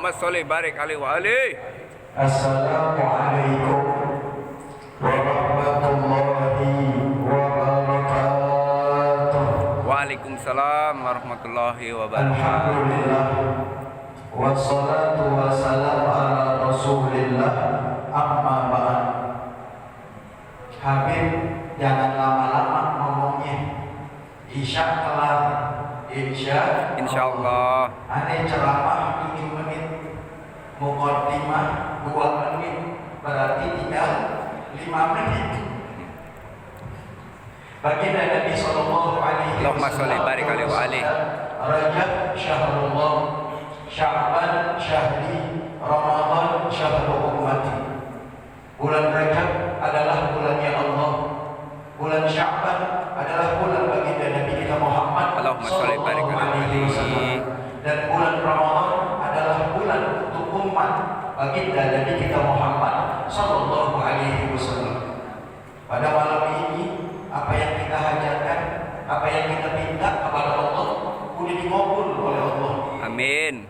Allahumma sholli barik alaihi wa alihi. Assalamualaikum warahmatullahi wabarakatuh. Waalaikumsalam warahmatullahi wabarakatuh. Alhamdulillah wassalatu wassalamu ala rasulillah amma ba'd. Habib, jangan lama-lama ngomongnya. Isya kelar, Insyaallah. Aneh ceramah 7 menit, muqaddimah 2 menit, berarti tinggal 5 menit. Baginda Nabi sallallahu alaihi Allahumma sholli barik alaihi wa alihi. Rajab syahrullah, Sya'ban syahri, Ramadan syahrul ummati. Bulan Rajab adalah bulannya Allah. Bulan Sya'ban adalah bulan baginda Nabi kita Muhammad Allahumma sholli barik alaihi wa alihi. Dan bulan Ramadan adalah bulan untuk umat baginda Nabi kita Muhammad sallallahu alaihi wasallam. Pada malam ini, apa yang kita hajatkan, apa yang kita minta kepada Allah, sudah dikabul oleh Allah. Amin.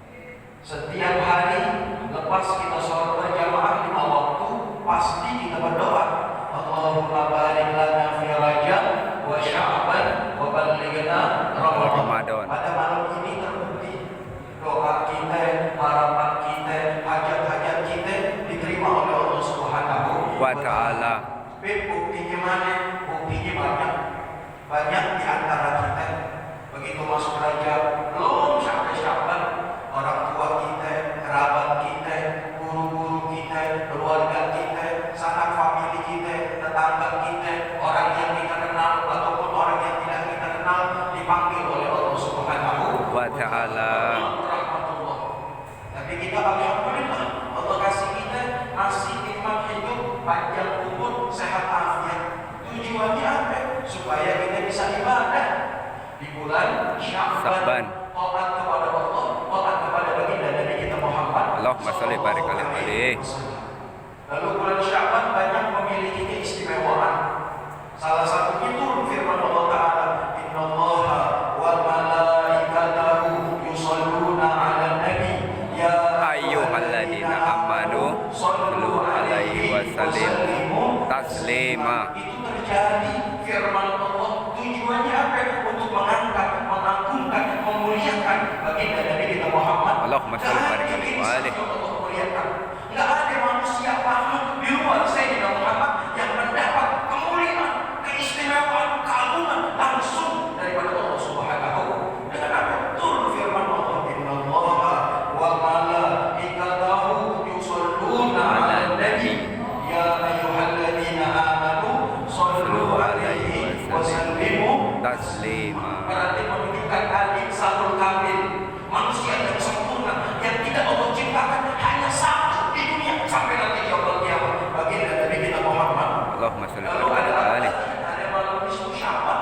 Setiap hari lepas kita sholat berjamaah 5 waktu, pasti kita berdoa, Allahumma barik lana fi Rajab wa Sya'ban wa ballighna Ramadan. Pada malam ini terbukti doa kita, harapan kita, hajat-hajat kita diterima oleh Allah Subhanahu Wa ta'ala. Buktinya mana? Buktinya banyak. Banyak di antara kita begitu masuk Rajab, belum sampai Sya'ban, orang tua kita, kerabat kita, guru-guru kita, keluarga kita, sanak famili kita, tetangga kita, orang yang kita kenal ataupun orang yang tidak kita kenal dipanggil oleh Allah Subhanahu Wa ta'ala. rahmatullah. Tapi kita alhamdulillah Allah kasih kita masih nikmat hidup, panjang umur, sehat afiat. Tujuannya apa? Supaya kita bisa ibadah di bulan Sya'ban, taat kepada Allah, taat kepada baginda Nabi kita Muhammad. Allahumma sholli barik alaihi wa alihi. Lalu bulan Sya'ban banyak memiliki keistimewaan. Salah satunya turun firman Allah Ta'ala, Innallaha wa malaikatahu yusalluna 'alan nabi ya Ayyuhalladzina amanu sallu alaihi wa sallimu taslima. Itu terjadi firman Allah, tujuannya apa? Untuk mengangkat, mengagungkan, memuliakan baginda Nabi kita Muhammad. Allahumma sholli barik alaihi wa alihi. Enggak ada manusia makhluk di luar Sayyidina Muhammad yang mendapat kemuliaan, keistimewaan, keagungan langsung daripada Allah Subhanahu. Dengan apa? Turun firman Allah, Innallaha wa malaikatahu yusholluna 'alan nabi ya ayyuhalladzina amanu shallu 'alaihi wa sallimu Taslima. berarti menunjukkan al-insanul kamil, manusia yang sempurna yang tidak Allah ciptakan hanya satu di dunia sampai nanti yaumul qiyamah, baginda Nabi kita Muhammad. Allahumma sholli Lalu barik ada alaihi wa alihi. ada malam nisfu Sya'ban.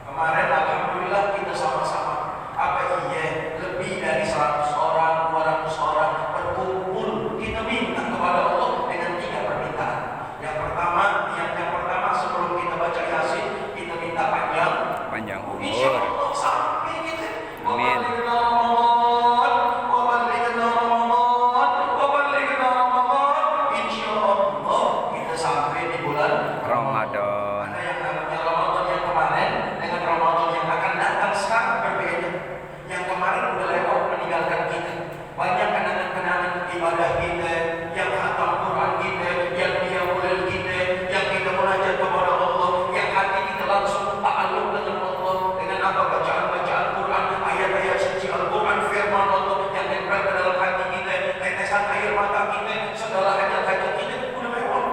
Kemarin alhamdulillah kita sama-sama, apa iya, lebih dari 100 orang, 200 orang berkumpul, kita minta kepada Allah dengan 3 permintaan. Yang pertama sebelum kita baca Yasin, kita minta panjang Insya umur. Allah Sampai kita Amin. Insya Allah kita sampai di bulan Ramadan. Karena yang namanya Ramadan yang kemarin dengan Ramadan yang akan datang sekarang berbeda. Yang kemarin udah lewat meninggalkan kita. Banyak kenangan-kenangan ibadah kita, yang khatam Quran kita, yang qiyamul kita, yang kita munajat kepada Allah, yang hati kita langsung ta'alluq dengan Allah, dengan apa bacaan-bacaan Quran, ayat-ayat suci Al-Quran, firman Allah yang nempel ke dalam hati kita, tetesan air mata kita, segala hajat-hajat kita udah lewat.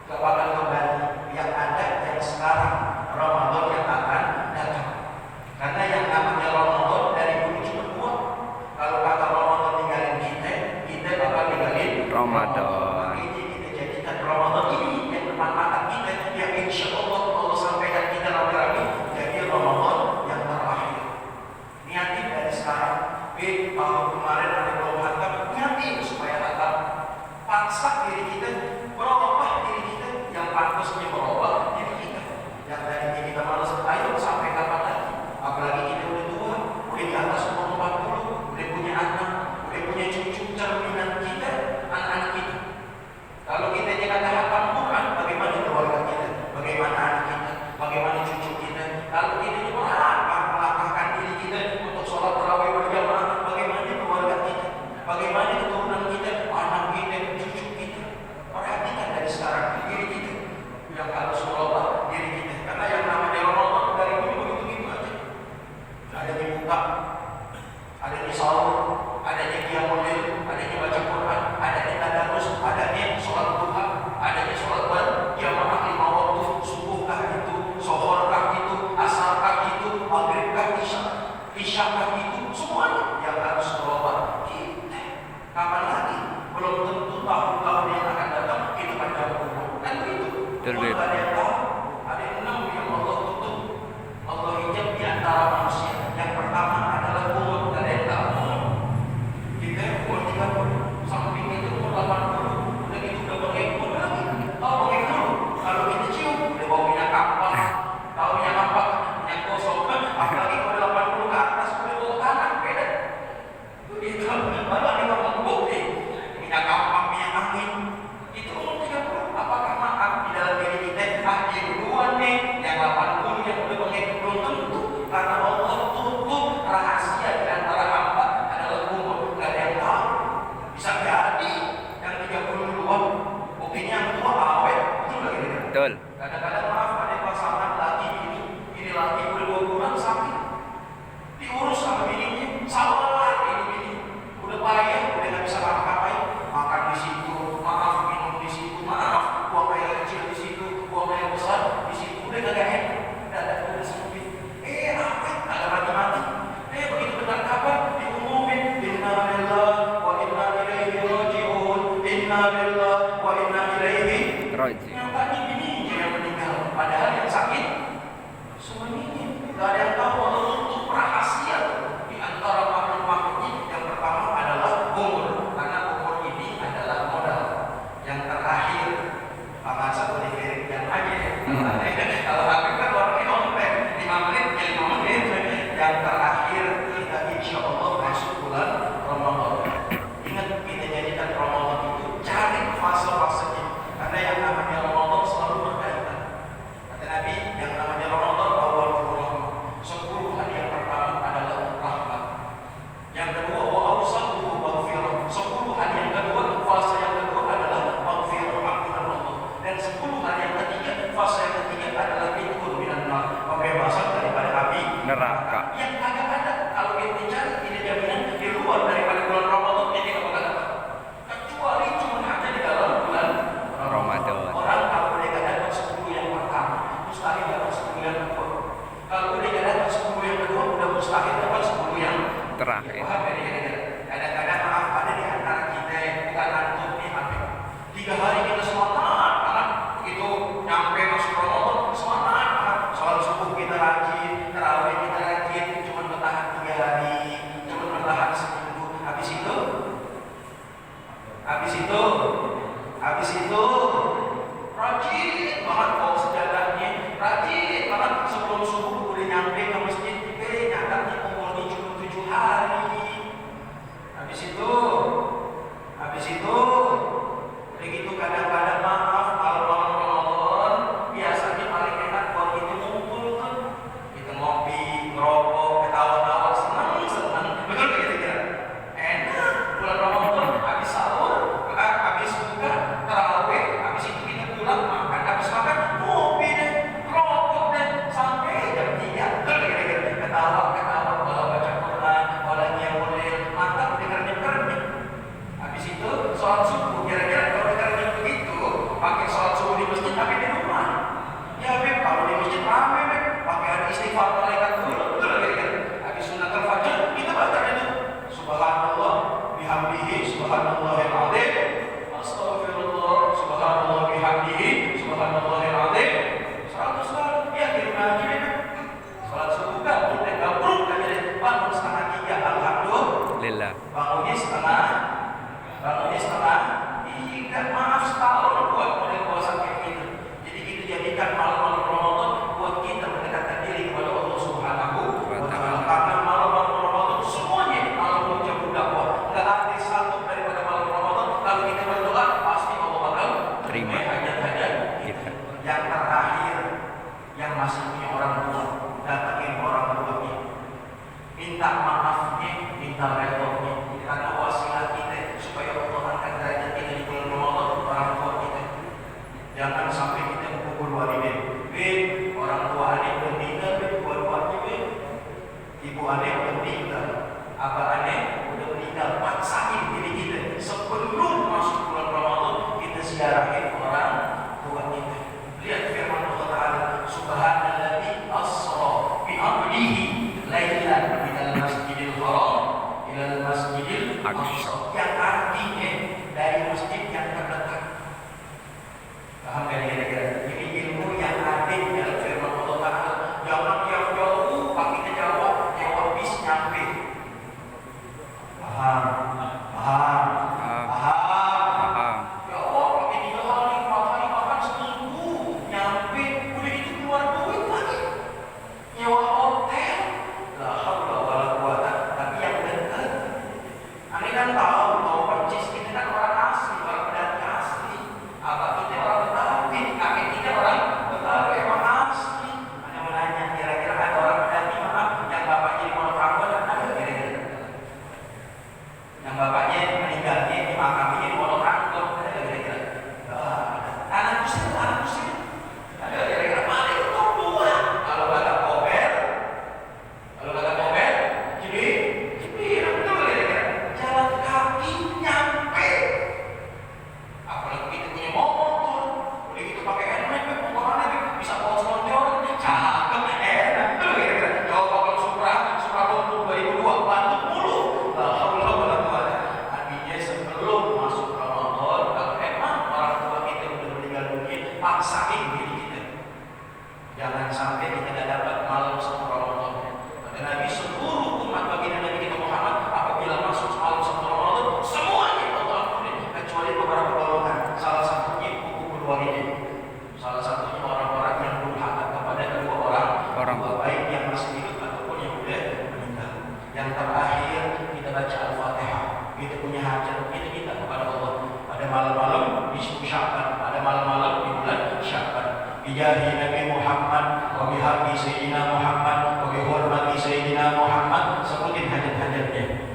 Gak bakal kembali. Yang ada yang sekarang, Ramadan yang akan datang. Karena yang namanya Ramadan dari dulu cuma 2. Kalau kata Ramadan tinggalin kita bakal tinggalin Ramadan. Ini kita jadikan Ramadan ini yang depan mata kita, yang insya Allah Allah sampaikan kita rame-rame jadi Ramadan yang terakhir. Niatin dari sekarang. Tahun kemarin ada belum hatam, niatin supaya hatam. Paksa diri kita, berubah diri kita, yang pantasnya berubah diri kita. Yang tadinya kita malas, ayo sampai kapan lagi? Apalagi kita udah tua, udah di atas umur 40, udah punya anak, udah punya cucu. sahur, adanya qiyamul lail, adanya baca Quran, adanya tadarus, adanya sholat duha, adanya sholat berjamaah 5 waktu, subuhkah itu, zuhurkah itu, asarkah itu, maghribkah, isyakah itu, semuanya yang harus berubah. Kita kapan lagi? Belum tentu tahun-tahun yang akan datang kita panjang umur. Kan begitu? Betul. Ada yang tahu, ada yang tahu yang Allah tutup, Allah hijab di antara manusia. Yang pertama adalah umur, ada yang tahu. Kita umur 30, samping itu umur 80, udah gitu udah bengek lagi. Tahu bengek dulu. Kalau kita cium, udah bau minyak kapal. Tahu minyak apa? Minyak gosok. Apalagi kalau 80 ke atas udah bau tanah, beda. Itu baru ada ngomong bukti. Minyak kapal, minyak angin. Itu umur 30. Apakah maaf di dalam diri kita? Di duluan nih, yang 80 yang udah bengek belum tentu. Karena Allah tutup rahasia di antara hamba adalah umur. Gak ada yang tahu. Bisa jadi yang 30 duluan, buktinya yang tua awet. Betul gak gitu? Betul. Kadang-kadang maaf ada pasangan laki ini laki udah 2 bulan sakit, diurus sama bininya, sabar ini udah payah, udah nggak bisa ngapa-ngapain, makan di situ, maaf minum di situ, maaf buang air kecil di situ, buang air besar di situ, udah gak enak, udah sempit, apa? Agak mati-mati, begitu benar kabar diumumin, inna lillahi wa inna ilaihi raji'un, inna lillahi wa inna ilaihi Roji. yang tadi bininya yang meninggal, padahal yang sakit semuanya. Gak ada yang tahu Allah tutup rahasia di antara makhluk-makhluknya. Yang pertama adalah umur, karena umur ini adalah modal yang terakhir. Maka satu dikira yang aja. Kalau habis kan orangnya online 5 menit, 5 menit. Yang terakhir kita insya Allah masuk bulan Ramadan. Ingat, kita jadikan Ramadan itu cari fase-fasenya. Karena yang namanya Ramadan selalu berkaitan. Kata Nabi, yang namanya Ramadan awal rahmah. 10 hari yang pertama adalah rahmat. Yang kedua wa awsatuhu maghfirah. 10 hari yang kedua, fase yang kedua adalah maghfirah, ampunan Allah. Dan 10 hari yang ketiga, fase yang ketiga adalah itqun minan nar, pembebasan daripada api Neraka. Yang agak ada kalau kita cari tidak jaminan di luar daripada bulan Ramadan ini tidak bakal dapat. Kecuali cuma hanya di dalam bulan Ramadan. Orang kalau udah gak dapat 10 yang pertama, mustahil dapat 10 yang kedua. Kalau udah gak dapat 10 yang kedua, udah mustahil dapat 10 yang Terakhir. Paham ya? Kadang-kadang maaf ada di antara kita bukan antum nih, tapi 3 hari kita semangat banget, begitu nyampe masuk Ramadan semangat banget. Soal subuh kita rajin, tarawih kita rajin, cuma bertahan 3 hari, cuma bertahan seminggu. Habis itu rajin banget bawa sejadahnya, rajin banget sebelum subuh udah nyampe ke masjid, nyatanya umurnya cuma 7 hari. Habis itu udah gitu kadang-kadang maaf malam-malam Ramadan biasanya paling enak buat kita ngumpul tuh, kita ngopi, ngerokok, ketawa-tawa, senang, betul kira-kira enak bulan Ramadan. Habis sahur, habis buka tarawih, habis itu kita pulang makan, habis makan ngopi deh, rokok deh sampai jam 3, betul kira-kira ketawa-ketawa, baca Quran, qiyamul lail, mantap dengarnya keren. Habis itu sholat subuh, kira-kira kalau dengarnya begitu pakai sholat subuh di masjid tapi di rumah ya Beb, kalau di masjid rame Beb, pakai ada istighfar malaikat dulu, betul kira-kira. Habis sunatul fajr kita baca itu subhanallah bihamdihi subhanallahil azim, astagfirullah subhanallah bihamdihi subhanallahil azim 100 kali. Ya kirim lagi Beb, sholat subuh gabung aja deh, bangun setengah 3 alhamdulillah, bangunnya setengah 3, maaf setahun buat model puasa kayak gitu. Jadi kita jadikan malam-malam Ramadan buat kita mendekatkan diri kepada Allah Subhanahu wa Ta'ala. Karena malam-malam Ramadan semuanya malam menjemput dakwah. Enggak ada satu daripada malam Ramadan kalau kita berdoa pasti Allah bakal terima hajat-hajat kita. Yang terakhir, yang masih punya orang tua, datangin orang tuanya, minta maafnya, minta redhonya, karena wasilah kita supaya Allah angkat derajat kita di bulan Ramadan orang tua kita. Jangan sampai kita mengukur walidain. Orang tua adik udah meninggal, dua-duanya ibu adik udah meninggal, abah adik Aqsa. yang artinya dari masjid yang terdekat. Paham gak kira-kira? Ini ilmu yang ada di dalam firman Allah Ta'ala. Jangan jauh-jauh pakai ke Jawa, Jawa bis nyampe. Paham? Paham? Paham. Paham? Ya Allah, pakai 3 hari, 4 hari, bahkan seminggu nyampe, udah itu keluar duit lagi. Nyewa hotel. La haula wala quwata. Tapi yang dekat. Anda kan tahu bahwa Percis ini kan orang asli, orang Betawi asli. Abah kita orang Betawi, kakek kita orang Betawi emang asli. Anda menanya kira-kira ada orang Betawi mana yang bapaknya di Monoprambon ada kira-kira? Yang bapaknya meninggalnya di makamnya di Monoprambon ada kira-kira? Anak muslim ada kira-kira? Mana itu dua? Kalau kata Kober, jadi betul kira-kira jalan kaki nyampe. Apalagi kita punya motor, udah gitu pakai helmet, motorannya bisa bawa selonjoran, cakep, enak, betul kira-kira. Jauh kapal Supra Bontu 2002, Bandung mulu. La haula wala quwata. Artinya sebelum masuk Ramadan, kalau emang orang tua kita udah meninggal dunia, paksain diri kita. Jangan sampai kita tidak dapat malam satu Ramadan. Kata Nabi, seluruh umat baginda Nabi kita Muhammad apabila masuk malam satu Ramadan, semuanya Allah ampuni kecuali beberapa golongan. Salah satunya kuku kedua ini. Salah satunya orang-orang yang durhaka kepada kedua orang tua, baik yang masih hidup ataupun yang sudah meninggal. Yang terakhir kita baca Al-Fatihah. Kita punya hajat, kita minta kepada Allah pada malam-malam di Sya'ban, pada malam-malam di bulan Sya'ban. Bijahi Nabi Muhammad, wa bihaqqi Sayyidina Muhammad, wa bihormati Sayyidina Muhammad. Sebutin hajat-hajatnya.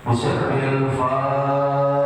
بسر الفاتحة